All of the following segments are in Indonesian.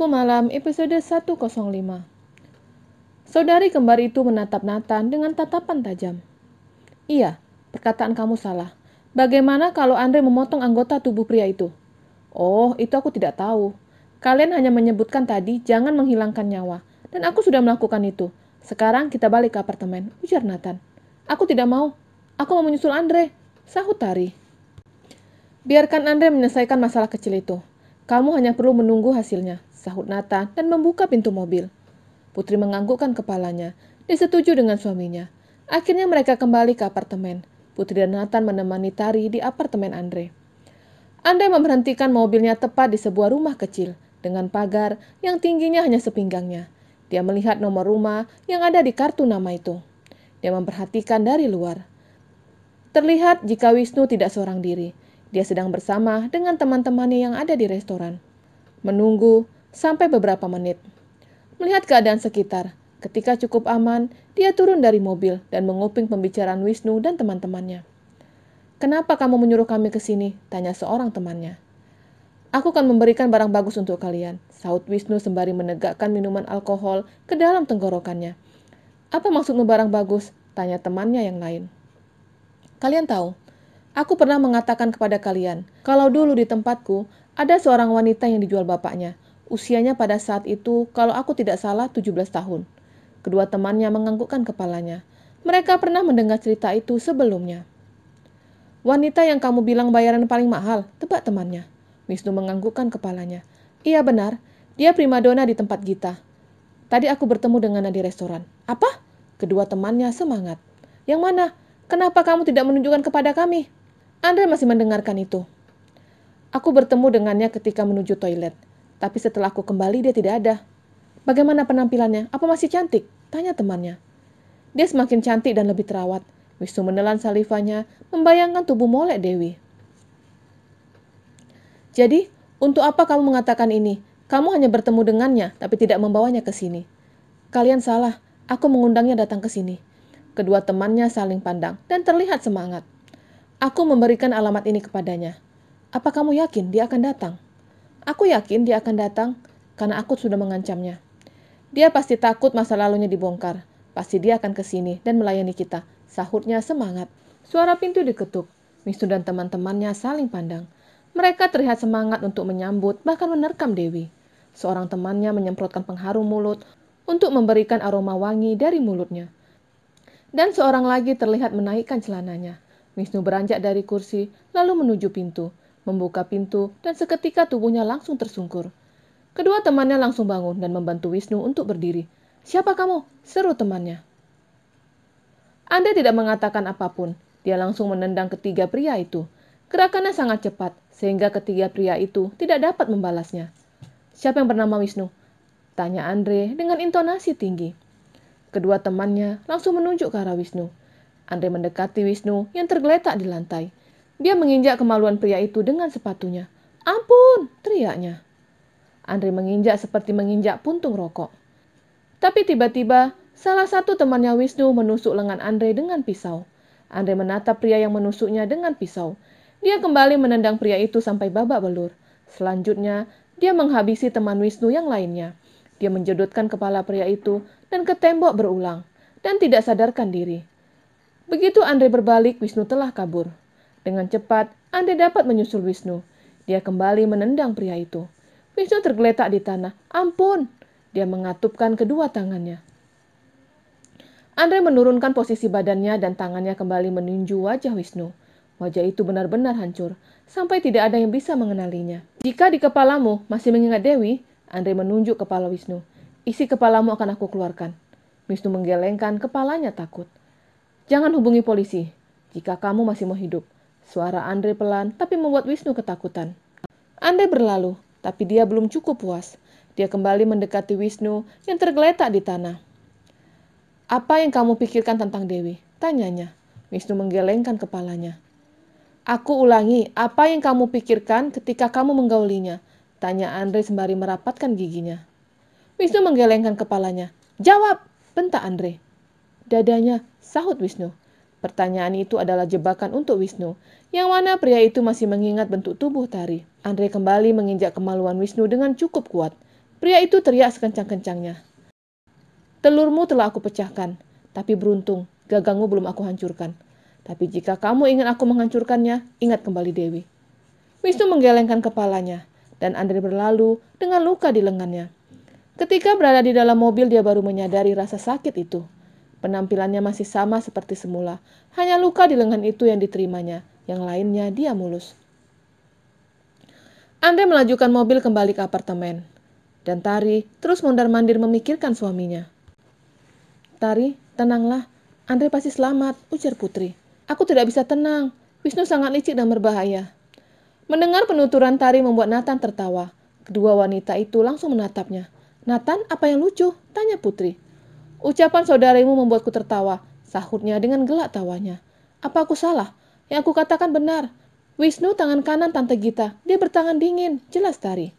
Malam episode 105. Saudari kembar itu menatap Nathan dengan tatapan tajam. Iya, perkataan kamu salah. Bagaimana kalau Andre memotong anggota tubuh pria itu? Oh, itu aku tidak tahu. Kalian hanya menyebutkan tadi jangan menghilangkan nyawa. Dan aku sudah melakukan itu. Sekarang kita balik ke apartemen, ujar Nathan. Aku tidak mau. Aku mau menyusul Andre, sahut Tari. Biarkan Andre menyelesaikan masalah kecil itu. Kamu hanya perlu menunggu hasilnya, sahut Nathan dan membuka pintu mobil. Putri menganggukkan kepalanya. Dia setuju dengan suaminya. Akhirnya mereka kembali ke apartemen. Putri dan Nathan menemani Tari di apartemen Andre. Andre memberhentikan mobilnya tepat di sebuah rumah kecil dengan pagar yang tingginya hanya sepinggangnya. Dia melihat nomor rumah yang ada di kartu nama itu. Dia memperhatikan dari luar. Terlihat jika Wisnu tidak seorang diri. Dia sedang bersama dengan teman-temannya yang ada di restoran. Menunggu sampai beberapa menit. Melihat keadaan sekitar, ketika cukup aman, dia turun dari mobil dan menguping pembicaraan Wisnu dan teman-temannya. Kenapa kamu menyuruh kami ke sini? Tanya seorang temannya. Aku akan memberikan barang bagus untuk kalian, sahut Wisnu sembari menegakkan minuman alkohol ke dalam tenggorokannya. Apa maksudmu barang bagus? Tanya temannya yang lain. Kalian tahu, aku pernah mengatakan kepada kalian, kalau dulu di tempatku, ada seorang wanita yang dijual bapaknya. Usianya pada saat itu, kalau aku tidak salah, 17 tahun. Kedua temannya menganggukkan kepalanya. Mereka pernah mendengar cerita itu sebelumnya. Wanita yang kamu bilang bayaran paling mahal, tebak temannya. Wisnu menganggukkan kepalanya. Iya benar, dia primadona di tempat Gita. Tadi aku bertemu dengannya di restoran. Apa? Kedua temannya semangat. Yang mana? Kenapa kamu tidak menunjukkan kepada kami? Andre masih mendengarkan itu. Aku bertemu dengannya ketika menuju toilet. Tapi setelah aku kembali dia tidak ada. Bagaimana penampilannya? Apa masih cantik? Tanya temannya. Dia semakin cantik dan lebih terawat. Wisnu menelan salivanya, membayangkan tubuh molek Dewi. Jadi, untuk apa kamu mengatakan ini? Kamu hanya bertemu dengannya, tapi tidak membawanya ke sini. Kalian salah, aku mengundangnya datang ke sini. Kedua temannya saling pandang dan terlihat semangat. Aku memberikan alamat ini kepadanya. Apa kamu yakin dia akan datang? Aku yakin dia akan datang karena aku sudah mengancamnya. Dia pasti takut masa lalunya dibongkar. Pasti dia akan ke sini dan melayani kita. Sahutnya semangat. Suara pintu diketuk. Wisnu dan teman-temannya saling pandang. Mereka terlihat semangat untuk menyambut, bahkan menerkam Dewi. Seorang temannya menyemprotkan pengharum mulut untuk memberikan aroma wangi dari mulutnya. Dan seorang lagi terlihat menaikkan celananya. Wisnu beranjak dari kursi, lalu menuju pintu, membuka pintu, dan seketika tubuhnya langsung tersungkur. Kedua temannya langsung bangun dan membantu Wisnu untuk berdiri. Siapa kamu? Seru temannya. Andre tidak mengatakan apapun. Dia langsung menendang ketiga pria itu. Gerakannya sangat cepat, sehingga ketiga pria itu tidak dapat membalasnya. Siapa yang bernama Wisnu? Tanya Andre dengan intonasi tinggi. Kedua temannya langsung menunjuk ke arah Wisnu. Andre mendekati Wisnu yang tergeletak di lantai. Dia menginjak kemaluan pria itu dengan sepatunya. Ampun, teriaknya. Andre menginjak seperti menginjak puntung rokok. Tapi tiba-tiba, salah satu temannya Wisnu menusuk lengan Andre dengan pisau. Andre menatap pria yang menusuknya dengan pisau. Dia kembali menendang pria itu sampai babak belur. Selanjutnya, dia menghabisi teman Wisnu yang lainnya. Dia menjedotkan kepala pria itu dan ke tembok berulang, dan tidak sadarkan diri. Begitu Andre berbalik, Wisnu telah kabur. Dengan cepat, Andre dapat menyusul Wisnu. Dia kembali menendang pria itu. Wisnu tergeletak di tanah. Ampun! Dia mengatupkan kedua tangannya. Andre menurunkan posisi badannya dan tangannya kembali meninju wajah Wisnu. Wajah itu benar-benar hancur, sampai tidak ada yang bisa mengenalinya. Jika di kepalamu masih mengingat Dewi, Andre menunjuk kepala Wisnu. Isi kepalamu akan aku keluarkan. Wisnu menggelengkan kepalanya takut. Jangan hubungi polisi jika kamu masih mau hidup. Suara Andre pelan tapi membuat Wisnu ketakutan. Andre berlalu, tapi dia belum cukup puas. Dia kembali mendekati Wisnu yang tergeletak di tanah. Apa yang kamu pikirkan tentang Dewi? Tanyanya. Wisnu menggelengkan kepalanya. Aku ulangi, apa yang kamu pikirkan ketika kamu menggaulinya? Tanya Andre sembari merapatkan giginya. Wisnu menggelengkan kepalanya. Jawab, bentak Andre. Dadanya, sahut Wisnu. Pertanyaan itu adalah jebakan untuk Wisnu, yang mana pria itu masih mengingat bentuk tubuh Tari. Andre kembali menginjak kemaluan Wisnu dengan cukup kuat. Pria itu teriak sekencang-kencangnya. Telurmu telah aku pecahkan, tapi beruntung gagangmu belum aku hancurkan. Tapi jika kamu ingin aku menghancurkannya, ingat kembali Dewi. Wisnu menggelengkan kepalanya, dan Andre berlalu dengan luka di lengannya. Ketika berada di dalam mobil, dia baru menyadari rasa sakit itu. Penampilannya masih sama seperti semula, hanya luka di lengan itu yang diterimanya, yang lainnya dia mulus. Andre melajukan mobil kembali ke apartemen, dan Tari terus mondar-mandir memikirkan suaminya. Tari, tenanglah. Andre pasti selamat, ujar Putri. Aku tidak bisa tenang. Wisnu sangat licik dan berbahaya. Mendengar penuturan Tari membuat Nathan tertawa. Kedua wanita itu langsung menatapnya. Nathan, apa yang lucu? Tanya Putri. Ucapan saudarimu membuatku tertawa, sahutnya dengan gelak tawanya. Apa aku salah? Yang aku katakan benar. Wisnu tangan kanan Tante Gita, dia bertangan dingin, jelas Tari.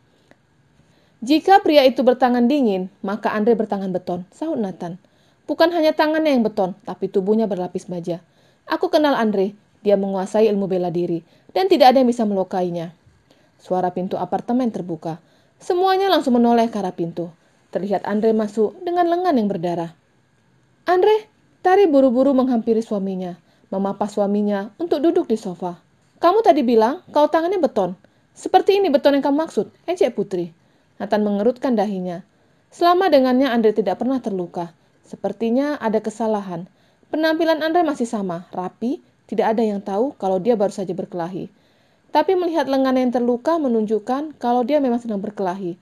Jika pria itu bertangan dingin, maka Andre bertangan beton, sahut Nathan. Bukan hanya tangannya yang beton, tapi tubuhnya berlapis baja. Aku kenal Andre, dia menguasai ilmu bela diri, dan tidak ada yang bisa melukainya. Suara pintu apartemen terbuka. Semuanya langsung menoleh ke arah pintu. Terlihat Andre masuk dengan lengan yang berdarah. Andre, Tari buru-buru menghampiri suaminya, memapas suaminya untuk duduk di sofa. Kamu tadi bilang kau tangannya beton. Seperti ini beton yang kamu maksud, ejek Putri. Nathan mengerutkan dahinya. Selama dengannya Andre tidak pernah terluka. Sepertinya ada kesalahan. Penampilan Andre masih sama, rapi, tidak ada yang tahu kalau dia baru saja berkelahi. Tapi melihat lengan yang terluka menunjukkan kalau dia memang sedang berkelahi.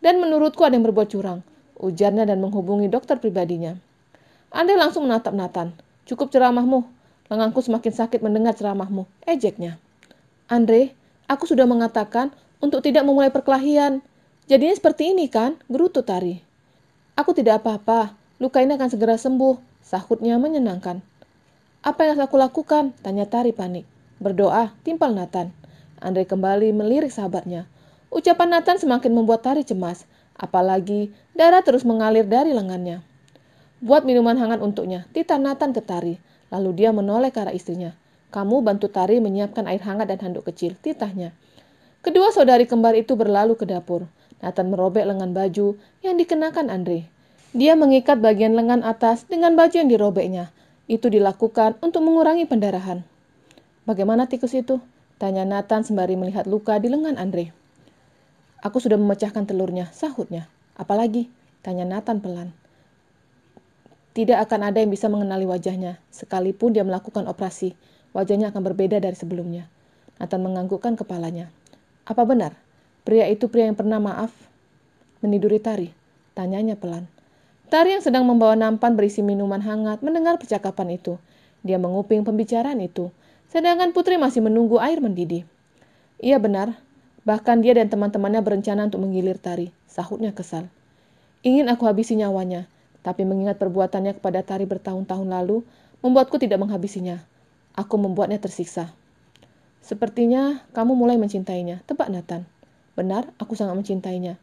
Dan menurutku ada yang berbuat curang, ujarnya dan menghubungi dokter pribadinya. Andre langsung menatap Nathan. Cukup ceramahmu. Lenganku semakin sakit mendengar ceramahmu, ejeknya. Andre, aku sudah mengatakan untuk tidak memulai perkelahian. Jadinya seperti ini kan, gerutu Tari. Aku tidak apa-apa. Luka ini akan segera sembuh, sahutnya menyenangkan. Apa yang harus aku lakukan? Tanya Tari panik. Berdoa, timpal Nathan. Andre kembali melirik sahabatnya. Ucapan Nathan semakin membuat Tari cemas, apalagi darah terus mengalir dari lengannya. Buat minuman hangat untuknya, titah Nathan ke Tari, lalu dia menoleh ke arah istrinya. Kamu bantu Tari menyiapkan air hangat dan handuk kecil, titahnya. Kedua saudari kembar itu berlalu ke dapur. Nathan merobek lengan baju yang dikenakan Andre. Dia mengikat bagian lengan atas dengan baju yang dirobeknya. Itu dilakukan untuk mengurangi pendarahan. Bagaimana tikus itu? Tanya Nathan sembari melihat luka di lengan Andre. Aku sudah memecahkan telurnya, sahutnya. Apalagi? Tanya Nathan pelan. Tidak akan ada yang bisa mengenali wajahnya. Sekalipun dia melakukan operasi, wajahnya akan berbeda dari sebelumnya. Nathan menganggukkan kepalanya. Apa benar? Pria itu pria yang pernah maaf meniduri Tari? Tanyanya pelan. Tari yang sedang membawa nampan berisi minuman hangat mendengar percakapan itu. Dia menguping pembicaraan itu, sedangkan Putri masih menunggu air mendidih. Iya benar, bahkan dia dan teman-temannya berencana untuk menggilir Tari, sahutnya kesal. Ingin aku habisi nyawanya, tapi mengingat perbuatannya kepada Tari bertahun-tahun lalu, membuatku tidak menghabisinya. Aku membuatnya tersiksa. Sepertinya kamu mulai mencintainya, tebak Nathan. Benar, aku sangat mencintainya.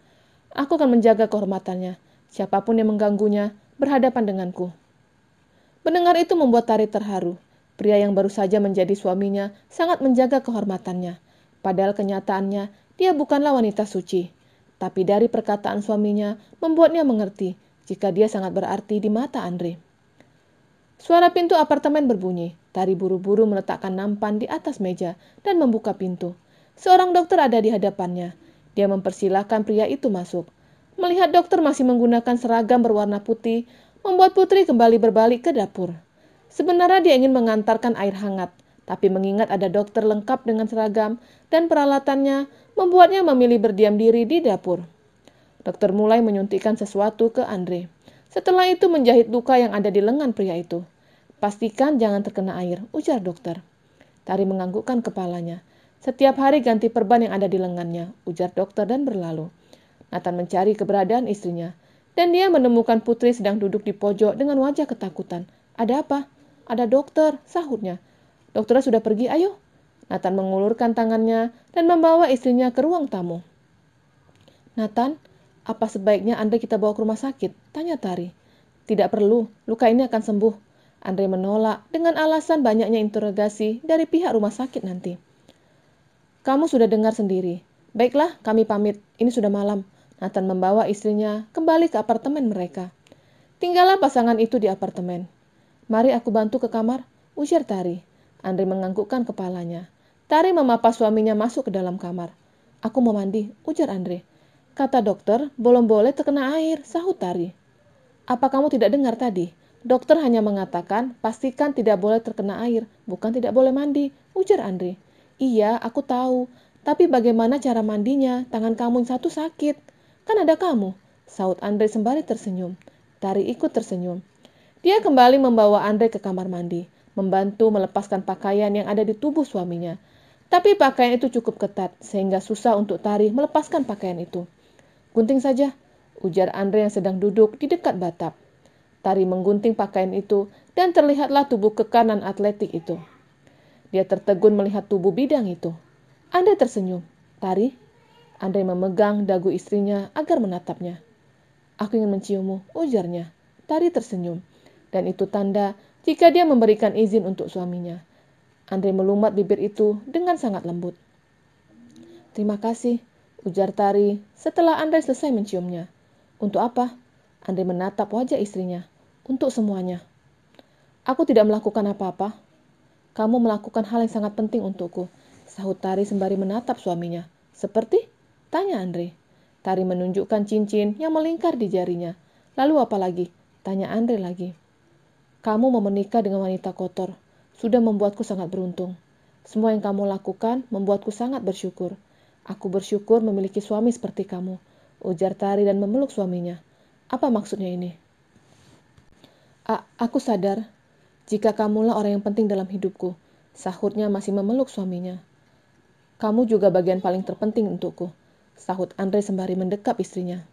Aku akan menjaga kehormatannya. Siapapun yang mengganggunya, berhadapan denganku. Mendengar itu membuat Tari terharu. Pria yang baru saja menjadi suaminya sangat menjaga kehormatannya. Padahal kenyataannya, dia bukanlah wanita suci. Tapi dari perkataan suaminya, membuatnya mengerti jika dia sangat berarti di mata Andre. Suara pintu apartemen berbunyi. Tari buru-buru meletakkan nampan di atas meja dan membuka pintu. Seorang dokter ada di hadapannya. Dia mempersilahkan pria itu masuk. Melihat dokter masih menggunakan seragam berwarna putih, membuat Putri kembali berbalik ke dapur. Sebenarnya dia ingin mengantarkan air hangat, tapi mengingat ada dokter lengkap dengan seragam dan peralatannya, membuatnya memilih berdiam diri di dapur. Dokter mulai menyuntikkan sesuatu ke Andre. Setelah itu menjahit luka yang ada di lengan pria itu. Pastikan jangan terkena air, ujar dokter. Tari menganggukkan kepalanya. Setiap hari ganti perban yang ada di lengannya, ujar dokter dan berlalu. Nathan mencari keberadaan istrinya, dan dia menemukan Putri sedang duduk di pojok dengan wajah ketakutan. Ada apa? Ada dokter, sahutnya. Dokternya sudah pergi, ayo. Nathan mengulurkan tangannya dan membawa istrinya ke ruang tamu. Nathan, apa sebaiknya Andre kita bawa ke rumah sakit? Tanya Tari. Tidak perlu, luka ini akan sembuh. Andre menolak dengan alasan banyaknya interogasi dari pihak rumah sakit nanti. Kamu sudah dengar sendiri. Baiklah, kami pamit. Ini sudah malam. Nathan membawa istrinya kembali ke apartemen mereka. Tinggallah pasangan itu di apartemen. "Mari aku bantu ke kamar," ujar Tari. Andre menganggukkan kepalanya. Tari memapa suaminya masuk ke dalam kamar. "Aku mau mandi," ujar Andre. "Kata dokter, belum boleh terkena air," sahut Tari. "Apa kamu tidak dengar tadi? Dokter hanya mengatakan pastikan tidak boleh terkena air, bukan tidak boleh mandi," ujar Andre. "Iya, aku tahu. Tapi bagaimana cara mandinya? Tangan kamu yang satu sakit. Kan ada kamu," sahut Andre sembari tersenyum. Tari ikut tersenyum. Dia kembali membawa Andre ke kamar mandi, membantu melepaskan pakaian yang ada di tubuh suaminya. Tapi pakaian itu cukup ketat, sehingga susah untuk Tari melepaskan pakaian itu. "Gunting saja," ujar Andre yang sedang duduk di dekat batap. Tari menggunting pakaian itu dan terlihatlah tubuh kekar dan atletik itu. Dia tertegun melihat tubuh bidang itu. Andre tersenyum. "Tari?" Andre memegang dagu istrinya agar menatapnya. "Aku ingin menciummu," ujarnya. Tari tersenyum. Dan itu tanda jika dia memberikan izin untuk suaminya. Andre melumat bibir itu dengan sangat lembut. "Terima kasih," ujar Tari setelah Andre selesai menciumnya. "Untuk apa?" Andre menatap wajah istrinya. "Untuk semuanya." "Aku tidak melakukan apa-apa." "Kamu melakukan hal yang sangat penting untukku," sahut Tari sembari menatap suaminya. "Seperti?" tanya Andre. Tari menunjukkan cincin yang melingkar di jarinya. "Lalu apa lagi?" tanya Andre lagi. "Kamu mau menikah dengan wanita kotor. Sudah membuatku sangat beruntung. Semua yang kamu lakukan membuatku sangat bersyukur. Aku bersyukur memiliki suami seperti kamu," ujar Tari dan memeluk suaminya. "Apa maksudnya ini?" Aku sadar jika kamulah orang yang penting dalam hidupku," sahutnya masih memeluk suaminya. "Kamu juga bagian paling terpenting untukku," sahut Andre sembari mendekap istrinya.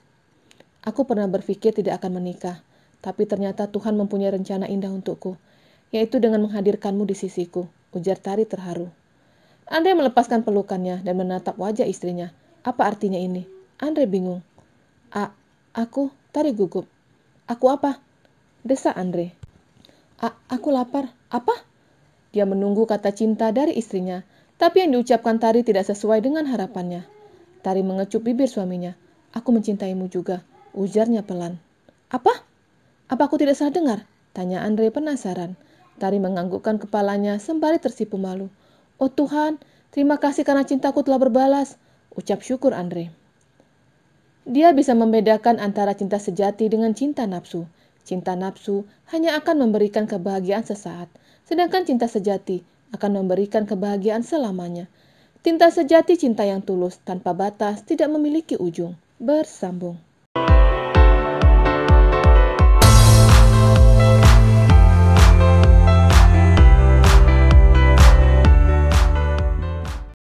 "Aku pernah berpikir tidak akan menikah, tapi ternyata Tuhan mempunyai rencana indah untukku, yaitu dengan menghadirkanmu di sisiku," ujar Tari terharu. Andre melepaskan pelukannya dan menatap wajah istrinya. "Apa artinya ini?" Andre bingung. Aku," Tari gugup. "Aku apa?" desak Andre. Aku lapar." "Apa?" Dia menunggu kata cinta dari istrinya, tapi yang diucapkan Tari tidak sesuai dengan harapannya. Tari mengecup bibir suaminya. "Aku mencintaimu juga," ujarnya pelan. "Apa? Apa aku tidak salah dengar?" tanya Andre penasaran. Tari menganggukkan kepalanya sembari tersipu malu. "Oh Tuhan, terima kasih karena cintaku telah berbalas," ucap syukur Andre. Dia bisa membedakan antara cinta sejati dengan cinta nafsu. Cinta nafsu hanya akan memberikan kebahagiaan sesaat, sedangkan cinta sejati akan memberikan kebahagiaan selamanya. Cinta sejati cinta yang tulus, tanpa batas, tidak memiliki ujung. Bersambung.